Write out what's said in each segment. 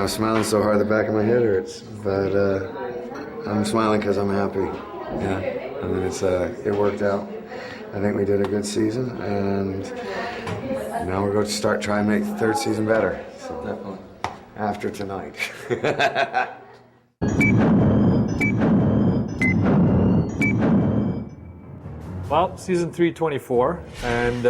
was smiling so hard the back of my head hurts, but I'm smiling because I'm happy. Yeah, I mean, it worked out. I think we did a good season, and now we're going to start trying to make the third season better. So definitely after tonight. Well, season 324, and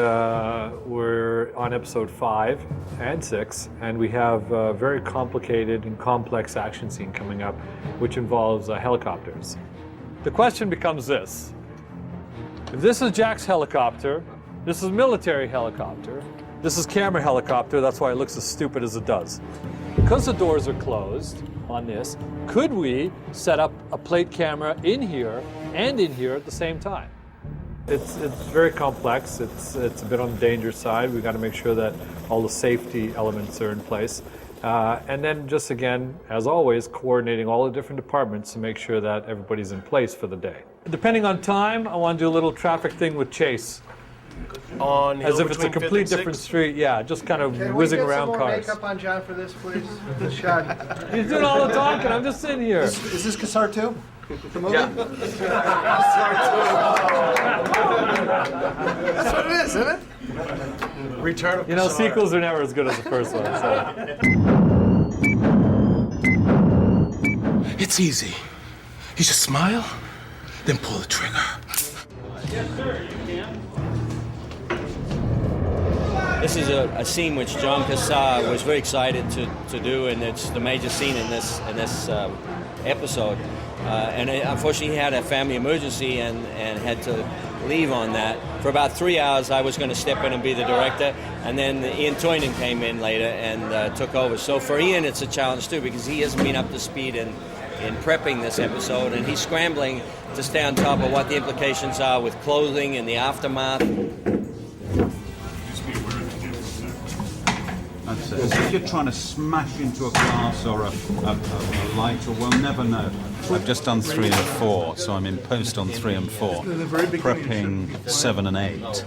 we're on episode 5 and 6, and we have a very complicated and complex action scene coming up, which involves helicopters. The question becomes this. If this is Jack's helicopter, this is military helicopter, this is camera helicopter, that's why it looks as stupid as it does. Because the doors are closed on this, could we set up a plate camera in here and in here at the same time? It's very complex. It's a bit on the dangerous side. We've got to make sure that all the safety elements are in place. And then just again, as always, coordinating all the different departments to make sure that everybody's in place for the day. Depending on time, I want to do a little traffic thing with Chase. As if it's a complete different street, yeah, just kind of whizzing around cars. Can we get some more makeup on John for this, please? This shot. He's doing all the talking, I'm just sitting here. Is this Cassar 2? The movie? Yeah. That's what it is, isn't it? Return of You know, Cassar. sequels are never as good as the first one. So. It's easy. You just smile, then pull the trigger. Yes, sir, you can. This is a scene which John Cassar was very excited to do, and it's the major scene in this episode. And unfortunately, he had a family emergency and had to leave on that. For about 3 hours, I was going to step in and be the director, and then Ian Toynan came in later and took over. So for Ian, it's a challenge too, because he hasn't been up to speed in prepping this episode, and he's scrambling to stay on top of what the implications are with clothing and the aftermath. If you're trying to smash into a glass or a lighter, we'll never know. I've just done 3 and 4, so I'm in post on 3 and 4, prepping 7 and 8.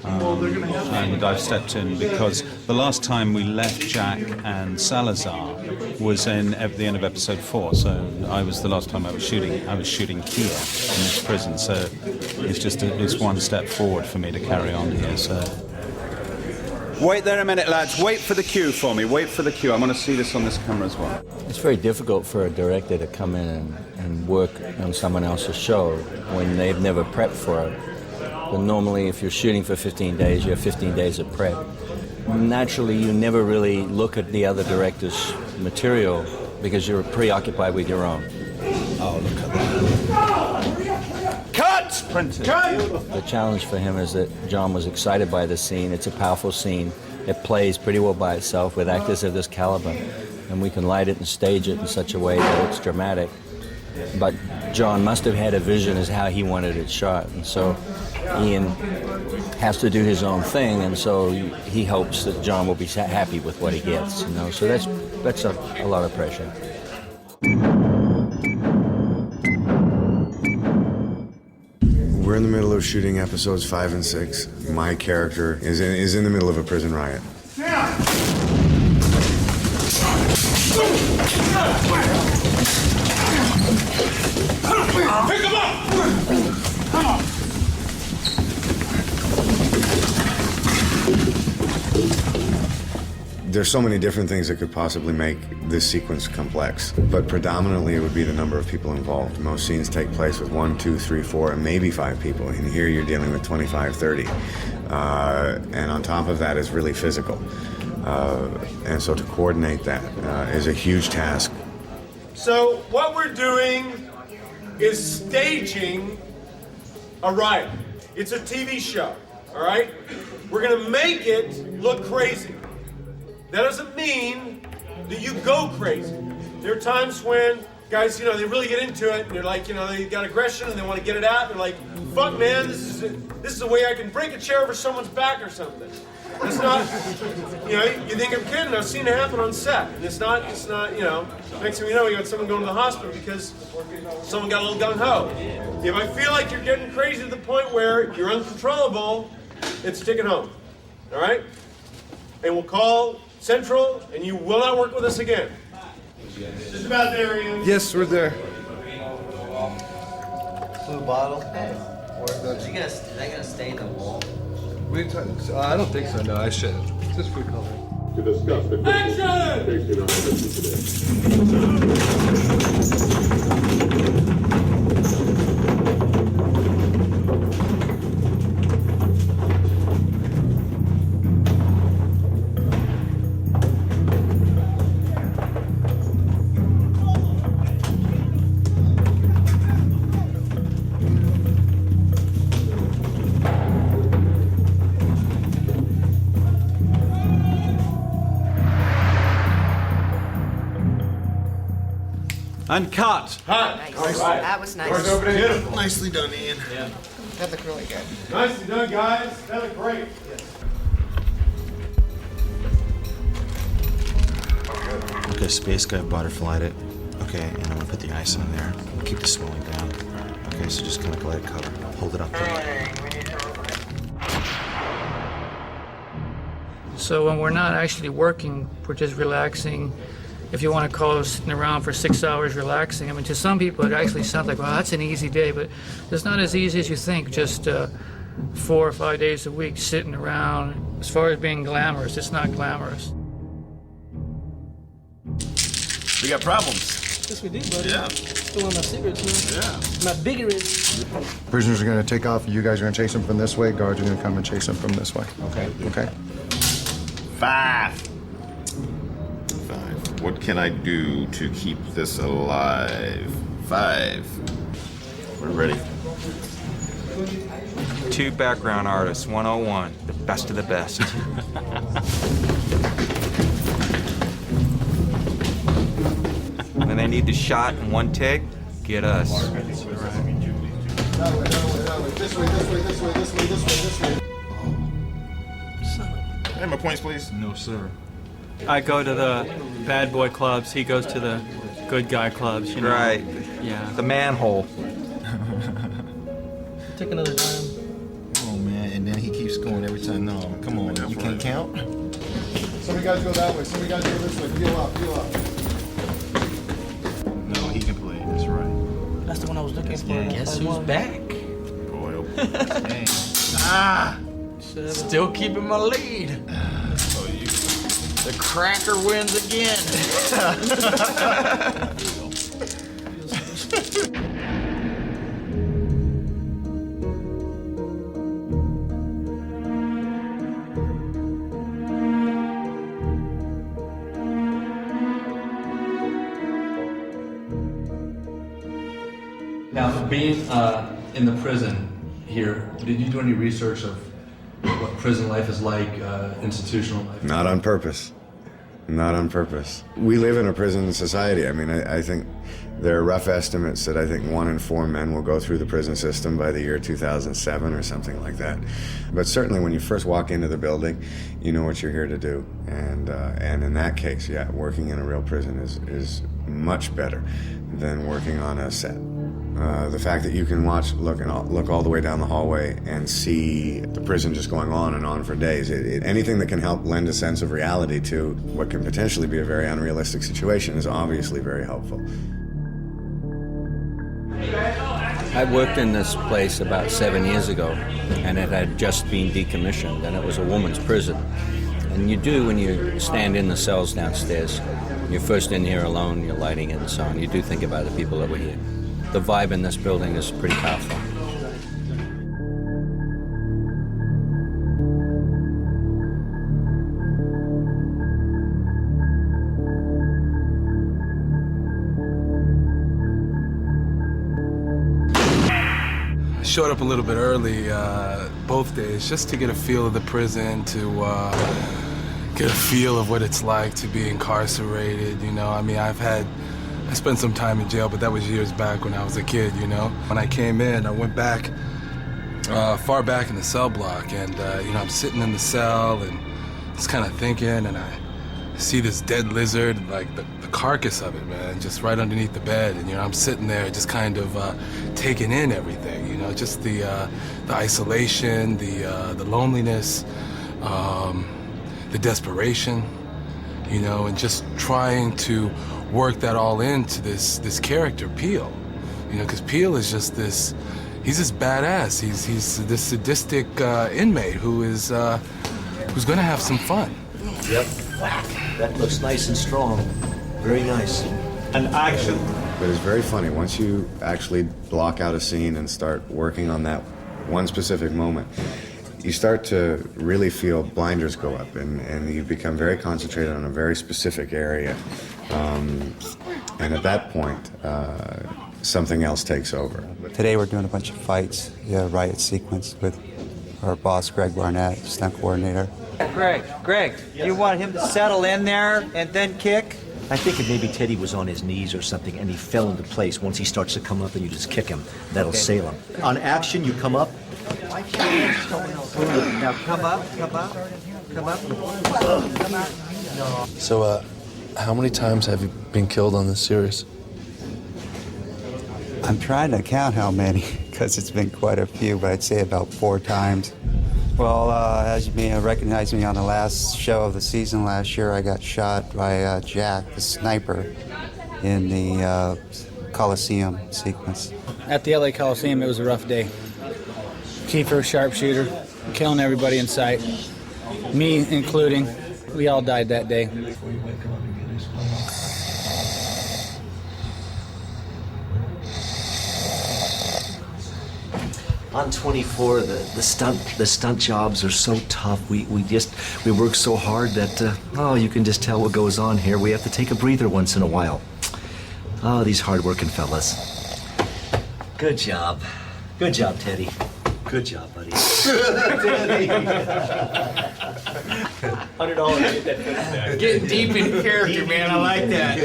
And I've stepped in because the last time we left Jack and Salazar was at the end of episode 4, so I was the last time I was shooting here in this prison, so it's one step forward for me to carry on here. So. Wait there a minute, lads. Wait for the cue for me. Wait for the cue. I want to see this on this camera as well. It's very difficult for a director to come in and work on someone else's show when they've never prepped for it. But normally, if you're shooting for 15 days, you have 15 days of prep. Naturally, you never really look at the other director's material because you're preoccupied with your own. Oh, look at that. Cut! Printed. The challenge for him is that John was excited by the scene. It's a powerful scene. It plays pretty well by itself with actors of this caliber. And we can light it and stage it in such a way that it's dramatic. But John must have had a vision as how he wanted it shot. And so Ian has to do his own thing, and so he hopes that John will be happy with what he gets, you know. So that's a lot of pressure. We're in the middle of shooting episodes 5 and 6. My character is in the middle of a prison riot. Pick him up! There's so many different things that could possibly make this sequence complex, but predominantly it would be the number of people involved. Most scenes take place with 1, 2, 3, 4, and maybe 5 people, and here you're dealing with 25, 30. And on top of that is really physical. And so to coordinate that is a huge task. So what we're doing is staging a riot. It's a TV show, all right? We're gonna make it look crazy. That doesn't mean that you go crazy. There are times when guys, they really get into it, and they're like, they got aggression and they want to get it out. They're like, fuck, man, this is a way I can break a chair over someone's back or something. It's not, you think I'm kidding. I've seen it happen on set. And it's not, next thing we know, you got someone going to the hospital because someone got a little gung-ho. If I feel like you're getting crazy to the point where you're uncontrollable, it's sticking home, all right? And we'll call Central, and you will not work with us again. Just about there, Ian. Yes, we're there. Blue bottle. Are they gonna stay in the wall? I don't think so. No, I should. Just food coloring. To discuss the Action! facing our mission And cut. Nice. That was nice. Beautiful. Nicely done, Ian. Yeah. That looked really good. Nicely done, guys. That looked great. Okay, space guy butterflied it. Okay, and I'm gonna put the ice on there. Keep the swelling down. Okay, so just kind of let it cover. Hold it up there. So when we're not actually working, we're just relaxing. If you want to call it sitting around for 6 hours relaxing, I mean, to some people it actually sounds like, well, that's an easy day, but it's not as easy as you think. Just 4 or 5 days a week sitting around. As far as being glamorous, it's not glamorous. We got problems. Yes, we do, buddy. Yeah. Still one of my secrets, man. Yeah. My biggest. Prisoners are going to take off. You guys are going to chase them from this way. Guards are going to come and chase them from this way. Okay. Okay? 5. What can I do to keep this alive? 5. We're ready. 2 background artists, 101. The best of the best. When they need the shot in 1 take, get us. This way, this way. Hey, my points, please. No, sir. I go to the bad boy clubs. He goes to the good guy clubs. You know? Right. Yeah. The manhole. Take another time. Oh man, and then he keeps going every time. No, come on, you can't count. Some of you guys go that way. Some of you guys go this way. Peel up, peel up. No, he can play. That's right. That's the one I was looking for. Guess who's back? Boy, dang. Still keeping my lead. Oh, you. The cracker wins again. Now, being in the prison here, did you do any research of what prison life is like, institutional life? Not on purpose. Not on purpose. We live in a prison society. I mean, I think there are rough estimates that I think 1 in 4 men will go through the prison system by the year 2007 or something like that. But certainly when you first walk into the building, you know what you're here to do. And in that case, yeah, working in a real prison is much better than working on a set. The fact that you can look all the way down the hallway and see the prison just going on and on for days. Anything that can help lend a sense of reality to what can potentially be a very unrealistic situation is obviously very helpful. I worked in this place about 7 years ago, and it had just been decommissioned, and it was a woman's prison. And you do, when you stand in the cells downstairs, you're first in here alone, you're lighting it and so on, you do think about the people that were here. The vibe in this building is pretty powerful. I showed up a little bit early both days just to get a feel of the prison, to get a feel of what it's like to be incarcerated. You know, I mean, I spent some time in jail, but that was years back when I was a kid, you know. When I came in, I went back, far back in the cell block, and, you know, I'm sitting in the cell and just kind of thinking, and I see this dead lizard, like the carcass of it, man, just right underneath the bed. And, you know, I'm sitting there just kind of taking in everything, you know, just the isolation, the loneliness, the desperation, you know, and just trying to work that all into this character, Peel. You know, because Peel is just this, he's this badass. He's this sadistic inmate who's gonna have some fun. Yep. That looks nice and strong. Very nice. And action. But it's very funny. Once you actually block out a scene and start working on that one specific moment, you start to really feel blinders go up, and you become very concentrated on a very specific area. And at that point, something else takes over. Today we're doing a bunch of fights, riot sequence with our boss, Greg Barnett, stunt coordinator. Greg, you want him to settle in there and then kick? I think maybe Teddy was on his knees or something and he fell into place. Once he starts to come up and you just kick him, that'll sail him. On action, you come up. Now come up. So, how many times have you been killed on this series? I'm trying to count how many, because it's been quite a few, but I'd say about 4 times. Well, as you may have recognized me on the last show of the season last year, I got shot by Jack, the sniper, in the Coliseum sequence. At the LA Coliseum, it was a rough day. Kiefer, sharpshooter, killing everybody in sight. Me including. We all died that day. On 24, the stunt jobs are so tough. We work so hard that you can just tell what goes on here. We have to take a breather once in a while. Oh, these hard-working fellas. Good job, Teddy. Good job, buddy. Teddy. $100 to get that footage back. Getting deep in character, man. I like that.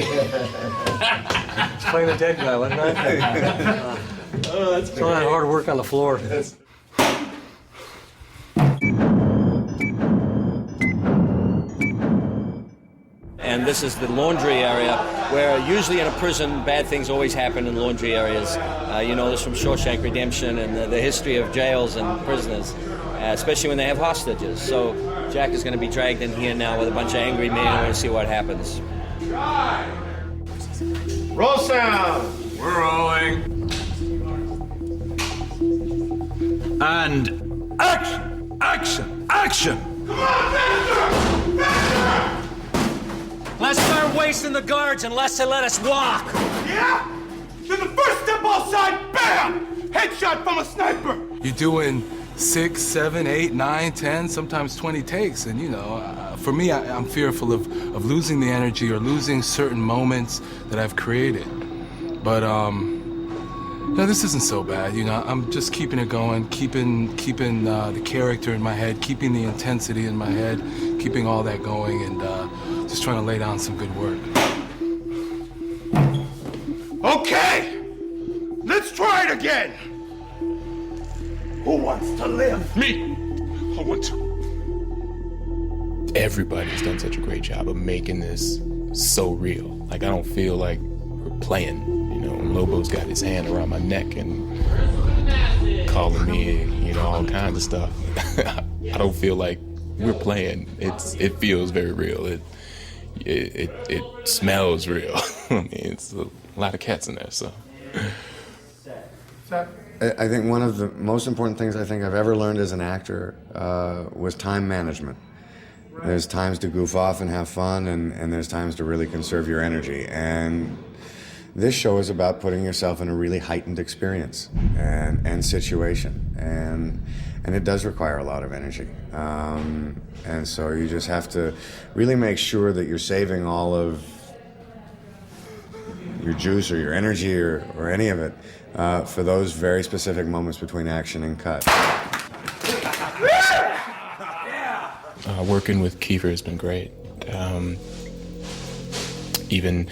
It's playing the dead guy, wasn't I? Oh, that's all that hard work on the floor. And this is the laundry area, where usually in a prison, bad things always happen in laundry areas. You know this from Shawshank Redemption and the history of jails and prisoners, especially when they have hostages. So Jack is going to be dragged in here now with a bunch of angry men. I want to see what happens. Roll sound! We're rolling. And action! Action! Action! Come on, faster! Let's start wasting the guards unless they let us walk. Yeah? Then the first step outside, bam! Headshot from a sniper! You're doing 6, 7, 8, 9, 10, sometimes 20 takes, and for me, I'm fearful of losing the energy or losing certain moments that I've created. But no, this isn't so bad. I'm just keeping it going, keeping the character in my head, keeping the intensity in my head, keeping all that going, and just trying to lay down some good work. Okay! Let's try it again! Who wants to live? Me! I want to. Everybody's done such a great job of making this so real. Like, I don't feel like we're playing. Lobo's got his hand around my neck and calling me, all kinds of stuff. I don't feel like we're playing. It feels very real. It smells real. I mean, it's a lot of cats in there, so. I think one of the most important things I think I've ever learned as an actor was time management. There's times to goof off and have fun, and there's times to really conserve your energy. And this show is about putting yourself in a really heightened experience and situation, and it does require a lot of energy. And so you just have to really make sure that you're saving all of your juice or your energy or any of it for those very specific moments between action and cut. Working with Kiefer has been great. Even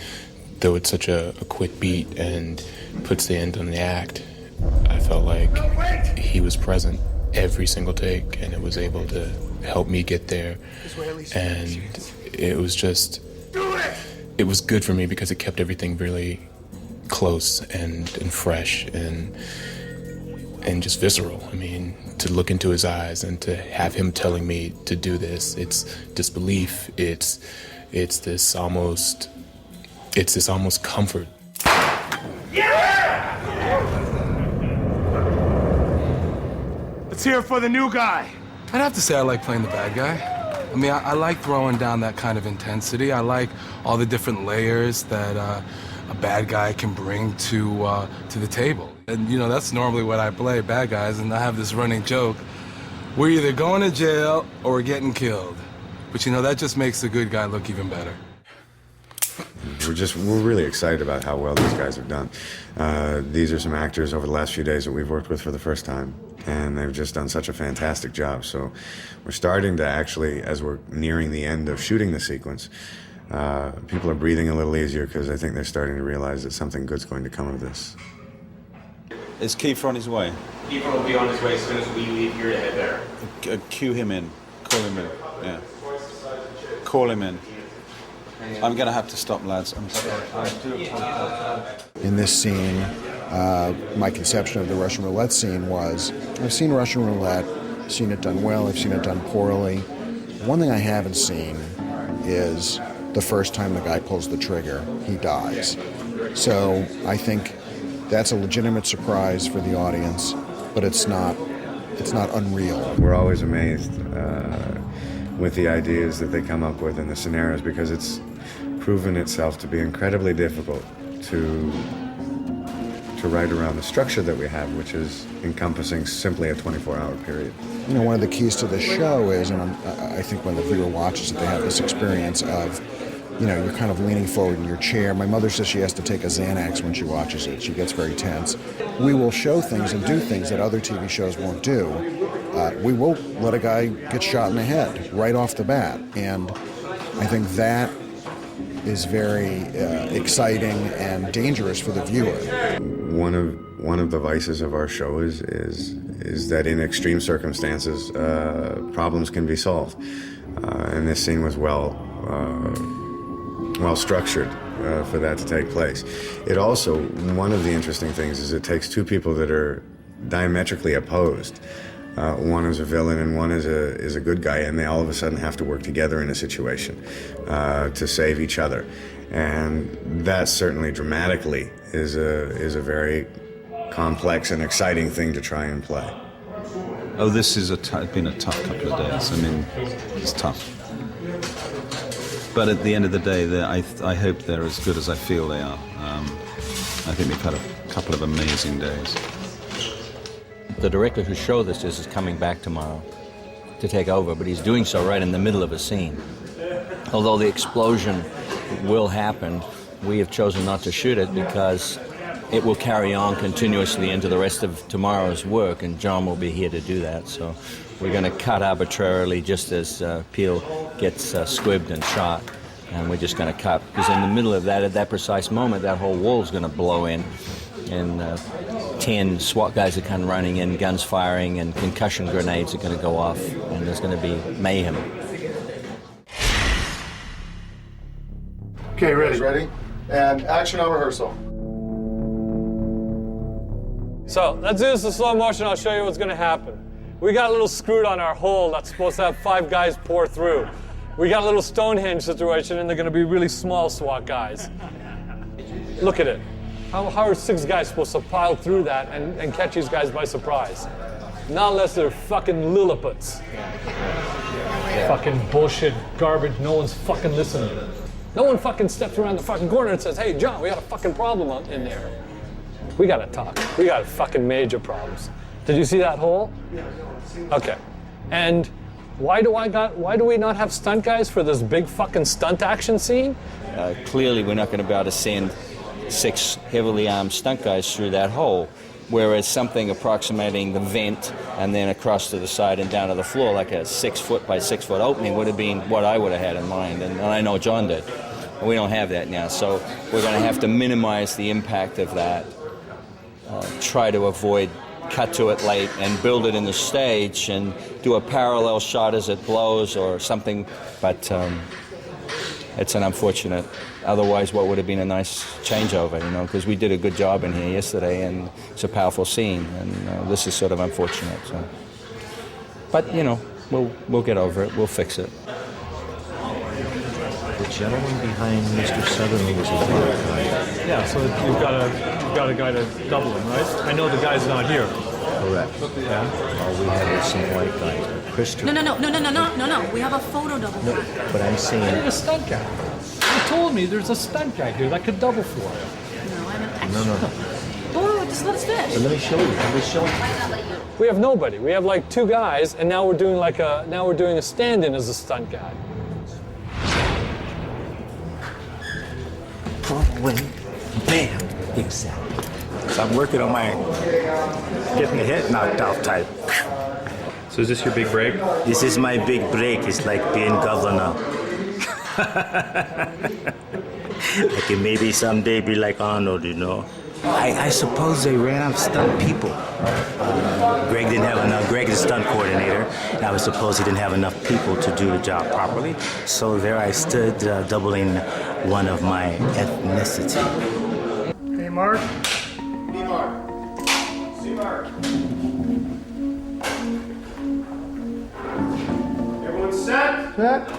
though it's such a quick beat and puts the end on the act, I felt like he was present every single take, and it was able to help me get there. And it was good for me because it kept everything really close and fresh and just visceral. I mean, to look into his eyes and to have him telling me to do this, it's disbelief. It's this almost it's this almost comfort. Let's hear it for the new guy. I'd have to say I like playing the bad guy. I mean, I like throwing down that kind of intensity. I like all the different layers that a bad guy can bring to the table. And, you know, that's normally what I play, bad guys, and I have this running joke. We're either going to jail or we're getting killed. But, you know, that just makes the good guy look even better. We're really excited about how well these guys have done. These are some actors over the last few days that we've worked with for the first time, and they've just done such a fantastic job. So we're starting to actually, as we're nearing the end of shooting the sequence, people are breathing a little easier because I think they're starting to realize that something good's going to come of this. Is Kiefer on his way? Kiefer will be on his way as soon as we leave here to head there. Cue him in. Call him in. Yeah. Call him in. I'm going to have to stop, lads. I'm sorry. In this scene, my conception of the Russian roulette scene was, I've seen Russian roulette, seen it done well, I've seen it done poorly. One thing I haven't seen is the first time the guy pulls the trigger, he dies. So I think that's a legitimate surprise for the audience, but it's not unreal. We're always amazed with the ideas that they come up with and the scenarios, because it's proven itself to be incredibly difficult to write around the structure that we have, which is encompassing simply a 24-hour period. You know, one of the keys to this show is, and I think when the viewer watches it, they have this experience of, you know, you're kind of leaning forward in your chair. My mother says she has to take a Xanax when she watches it. She gets very tense. We will show things and do things that other TV shows won't do. We will let a guy get shot in the head right off the bat. And I think that is very exciting and dangerous for the viewer. One of the vices of our show is that in extreme circumstances, problems can be solved. And this scene was well structured for that to take place. It also, one of the interesting things is it takes two people that are diametrically opposed. One is a villain and one is a good guy, and they all of a sudden have to work together in a situation to save each other. And that certainly dramatically is a very complex and exciting thing to try and play. Oh, this is been a tough couple of days. I mean, it's tough. But at the end of the day, I hope they're as good as I feel they are. I think we've had a couple of amazing days. The director who showed this is coming back tomorrow to take over, but he's doing so right in the middle of a scene. Although the explosion will happen, we have chosen not to shoot it because it will carry on continuously into the rest of tomorrow's work, and John will be here to do that. So we're going to cut arbitrarily just as Peel gets squibbed and shot, and we're just going to cut. Because in the middle of that, at that precise moment, that whole wall's going to blow in, and 10 SWAT guys are kind of running in, guns firing, and concussion grenades are going to go off, and there's going to be mayhem. Okay, ready? Ready? And action on rehearsal. So let's do this in slow motion. I'll show you what's going to happen. We got a little screwed on our hole that's supposed to have 5 guys pour through. We got a little Stonehenge situation, and they're going to be really small SWAT guys. Look at it. How are 6 guys supposed to pile through that and catch these guys by surprise? Not unless they're fucking Lilliputites. Fucking bullshit, garbage, no one's fucking listening. No one fucking steps around the fucking corner and says, hey, John, we got a fucking problem in there. We gotta talk. We got fucking major problems. Did you see that hole? Okay. And why do we not have stunt guys for this big fucking stunt action scene? Clearly, we're not going to be able to send 6 heavily armed stunt guys through that hole, whereas something approximating the vent and then across to the side and down to the floor, like a 6-foot by 6-foot opening, would have been what I would have had in mind, and I know John did. We don't have that now, so we're going to have to minimize the impact of that, try to avoid cut to it late and build it in the stage and do a parallel shot as it blows or something, but it's an unfortunate. Otherwise, what would have been a nice changeover, you know, because we did a good job in here yesterday, and it's a powerful scene, and this is sort of unfortunate. So. But you know, we'll get over it. We'll fix it. gentleman behind Mr. Sutherland was a white guy. Yeah, so you've got a guy to double him, right? I know the guy's not here. Correct. Yeah. All we had was some white guys. But Christopher. No. We have a photo double. No, but I'm saying. I need a stunt guy. You told me there's a stunt guy here that could double for you. No, I'm an extra. No. Oh, just let us finish. But let me show you. We have nobody. We have like 2 guys, and now we're doing a stand-in as a stunt guy. Broadway, bam, exactly. So I'm working on my getting the head knocked off type. So is this your big break? This is my big break. It's like being governor. I can maybe someday be like Arnold, you know. I suppose they ran out of stunt people. Greg didn't have enough. Greg is the stunt coordinator, and I would suppose he didn't have enough people to do the job properly. So there I stood, doubling one of my ethnicity. Hey, Mark. B Mark. C Mark. Everyone set? Set.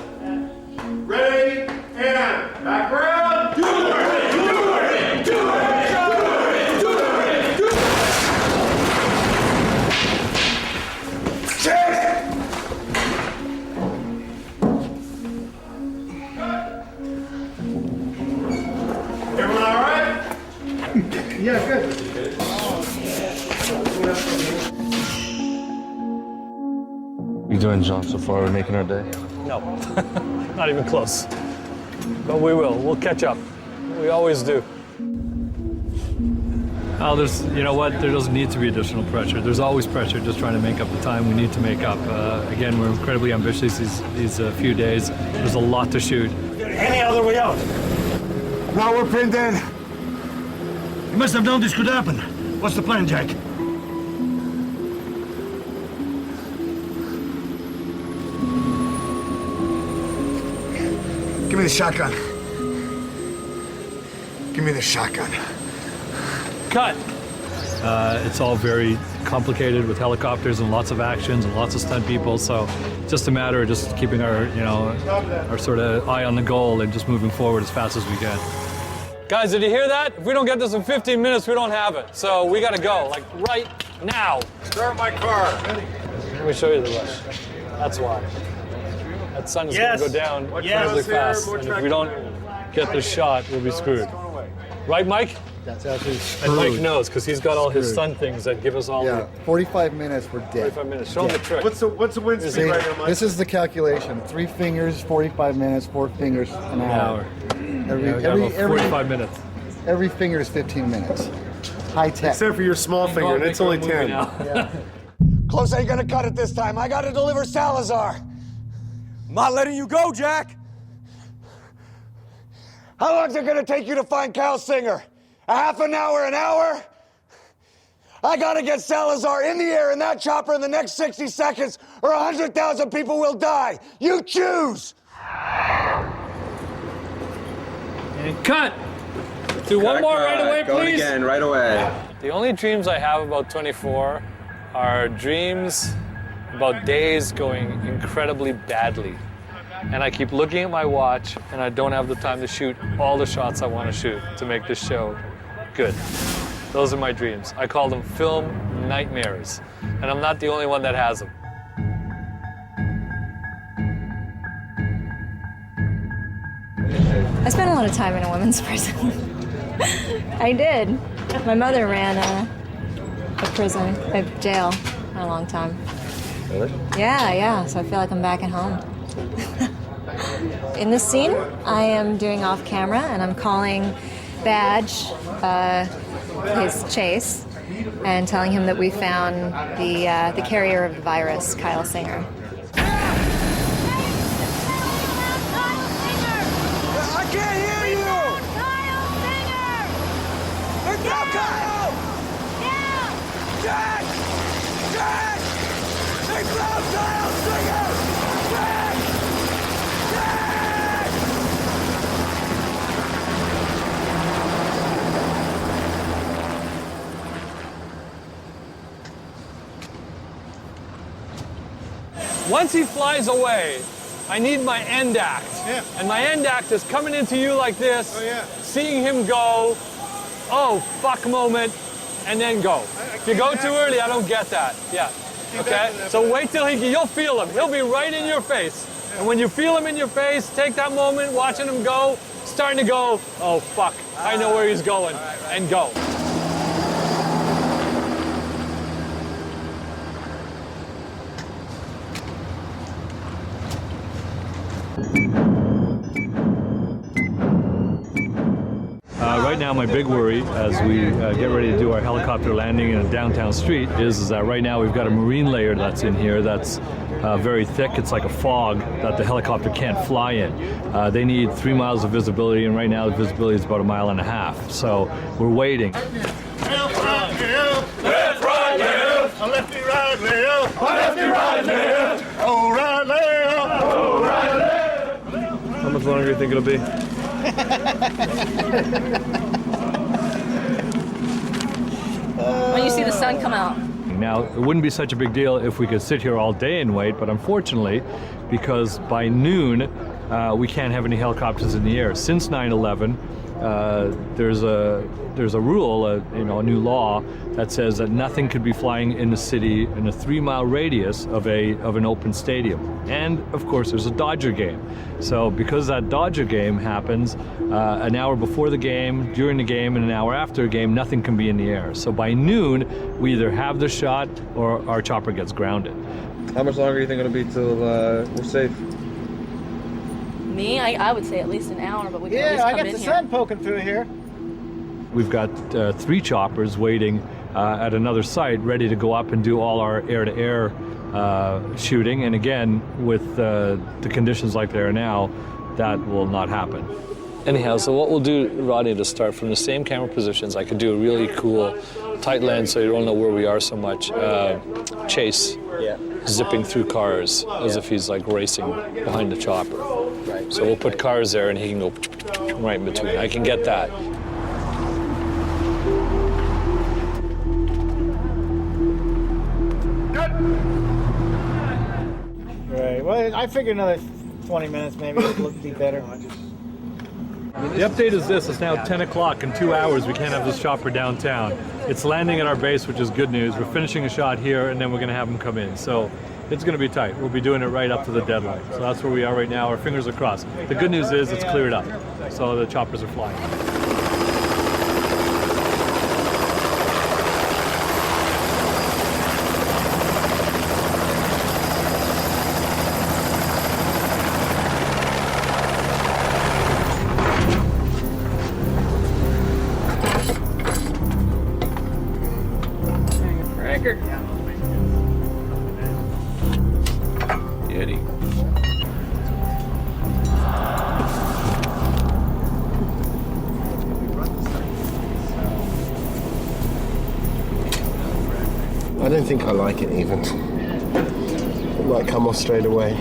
Ready, and background. Do it! Everyone all right? Yeah, good. You doing, John, so far? We're making our day? No, not even close. But we will. We'll catch up. We always do. Oh, you know what? There doesn't need to be additional pressure. There's always pressure just trying to make up the time we need to make up. Again, we're incredibly ambitious these few days. There's a lot to shoot. Any other way out? Now we're pinned in. You must have known this could happen. What's the plan, Jack? Give me the shotgun. Give me the shotgun. Cut! It's all very complicated with helicopters and lots of actions and lots of stunt people, so it's just a matter of just keeping our sort of eye on the goal and just moving forward as fast as we can. Guys, did you hear that? If we don't get this in 15 minutes, we don't have it. So we gotta go, like right now. Start my car. Let me show you the rush. That's why. That sun is gonna go down incredibly fast, and if we don't get this shot, we'll be screwed. Right, Mike? That's absolutely screwed. And Mike knows, because he's got all his sun things that give us all the 45 minutes, we're dead. 45 minutes. Show him the trick. What's the wind speed right now, Mike? This is the calculation. 3 fingers, 45 minutes, 4 fingers, an hour. Every 45 minutes. Every finger is 15 minutes. High tech. Except for your small finger, and it's only 10. Close ain't gonna cut it this time. I gotta deliver Salazar. I'm not letting you go, Jack. How long's it gonna take you to find Kyle Singer? A half an hour, an hour? I gotta get Salazar in the air in that chopper in the next 60 seconds, or 100,000 people will die. You choose! And cut! Do one more right away, please. Going again, right away. The only dreams I have about 24 are dreams about days going incredibly badly. And I keep looking at my watch, and I don't have the time to shoot all the shots I want to shoot to make this show good. Those are my dreams. I call them film nightmares. And I'm not the only one that has them. I spent a lot of time in a women's prison. I did. My mother ran a prison, a jail, for a long time. Really? Yeah, so I feel like I'm back at home. In this scene, I am doing off camera, and I'm calling Badge, his Chase, and telling him that we found the carrier of the virus, Kyle Singer. I can't hear you! Kyle Singer! It's not Kyle! Yeah! Jack! Jack! They found Kyle Singer! Jack! Jack! Once he flies away, I need my end act. Yeah. And my end act is coming into you like this, seeing him go, oh, fuck moment, and then go. If you go too early, I don't get that. Yeah. Okay? So wait till you'll feel him. He'll be right in your face. And when you feel him in your face, take that moment, watching him go, starting to go, oh, fuck, I know where he's going, and go. Right now, my big worry as we get ready to do our helicopter landing in a downtown street is that right now we've got a marine layer that's in here that's very thick. It's like a fog that the helicopter can't fly in. They need 3 miles of visibility, and right now the visibility is about 1.5 miles. So we're waiting. Left, right, left. Left, right, left. Lefty, right, left. Lefty, right, left. Oh, right, left. Oh, right, left. How much longer do you think it'll be? When you see the sun come out. Now, it wouldn't be such a big deal if we could sit here all day and wait, but unfortunately, because by noon, we can't have any helicopters in the air. Since 9/11, there's a rule, a new law that says that nothing could be flying in the city in a 3-mile radius of an open stadium. And of course, there's a Dodger game. So because that Dodger game happens an hour before the game, during the game, and an hour after the game, nothing can be in the air. So by noon, we either have the shot or our chopper gets grounded. How much longer do you think it'll be till we're safe? Me, I would say at least an hour, but we can at least Yeah, come I got in the here. sun poking through here. We've got 3 choppers waiting at another site ready to go up and do all our air-to-air shooting. And again, with the conditions like they are now, that will not happen. Anyhow, so what we'll do, Rodney, to start from the same camera positions, I could do a really cool tight lens so you don't know where we are so much. Chase, zipping through cars as if he's like racing behind the chopper. Right. So we'll put cars there and he can go right in between. I can get that. Right. Well, I figured another 20 minutes maybe would be better. The update is this, it's now 10 o'clock. In 2 hours, we can't have this chopper downtown. It's landing at our base, which is good news. We're finishing a shot here, and then we're gonna have them come in. So it's gonna be tight. We'll be doing it right up to the deadline. So that's where we are right now. Our fingers are crossed. The good news is it's cleared up. So the choppers are flying. I don't think I like it even. It might come off straight away.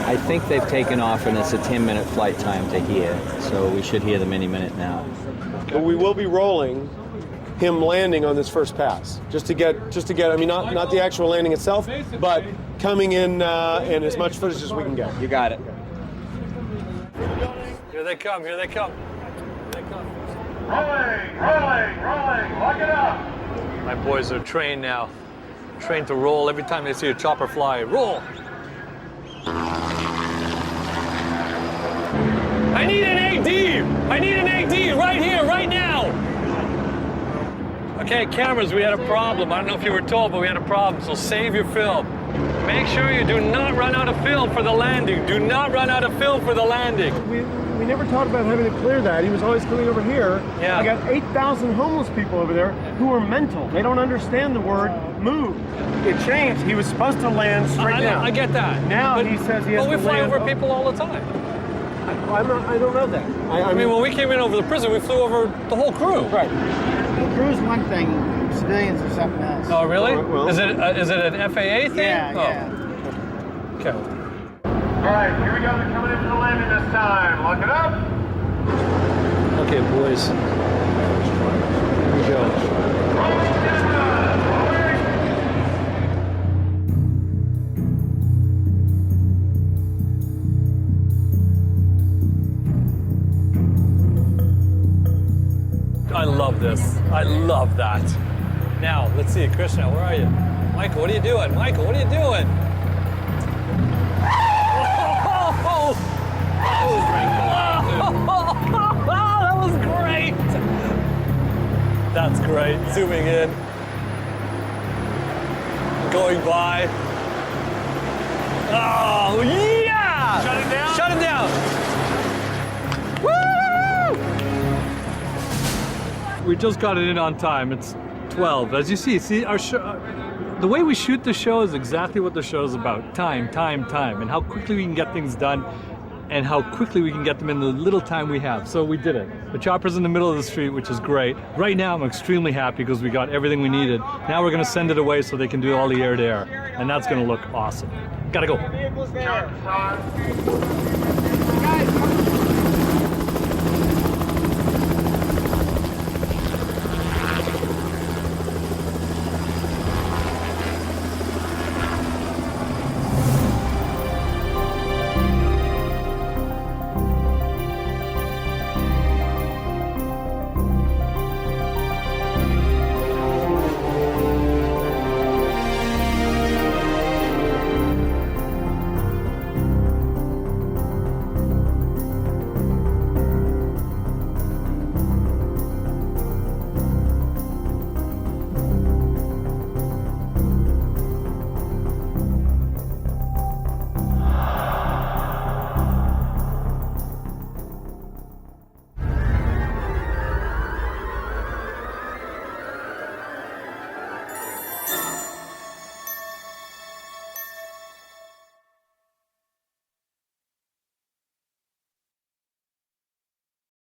I think they've taken off and it's a 10-minute flight time to here, so we should hear them any minute now. But we will be rolling him landing on this first pass, just to get. I mean, not the actual landing itself, but coming in and as much footage as we can get. You got it. Here they come, here they come. Here they come. Rolling, lock it up. My boys are trained now. Trained to roll every time they see a chopper fly. Roll! I need an AD! I need an AD right here, right now! Okay, cameras, we had a problem. I don't know if you were told, but we had a problem, so save your film. Make sure you do not run out of film for the landing. Do not run out of film for the landing. We never talked about having to clear that. He was always coming over here. Yeah. I got 8,000 homeless people over there who are mental. They don't understand the word move. It changed. He was supposed to land straight down. I get that. Now but, he says he has to land. But we fly over people all the time. I don't know that. I mean, when we came in over the prison, we flew over the whole crew. Right. The crew's one thing, civilians are something else. Oh, really? Well, is it an FAA thing? Yeah. Okay. All right, here we go. They're coming in for the landing this time. Lock it up. Okay, boys. Here we go. I love this. I love that. Now, let's see, Krishna, where are you? Michael, what are you doing? Michael, what are you doing? Oh, that was great. That's great. Zooming in. Going by. Oh, yeah! Shut it down? Shut it down. We just got it in on time. It's 12. As you see our show. The way we shoot the show is exactly what the show is about. Time, and how quickly we can get things done and how quickly we can get them in the little time we have. So we did it. The chopper's in the middle of the street, which is great. Right now, I'm extremely happy because we got everything we needed. Now we're going to send it away so they can do all the air-to-air, and that's going to look awesome. Gotta go.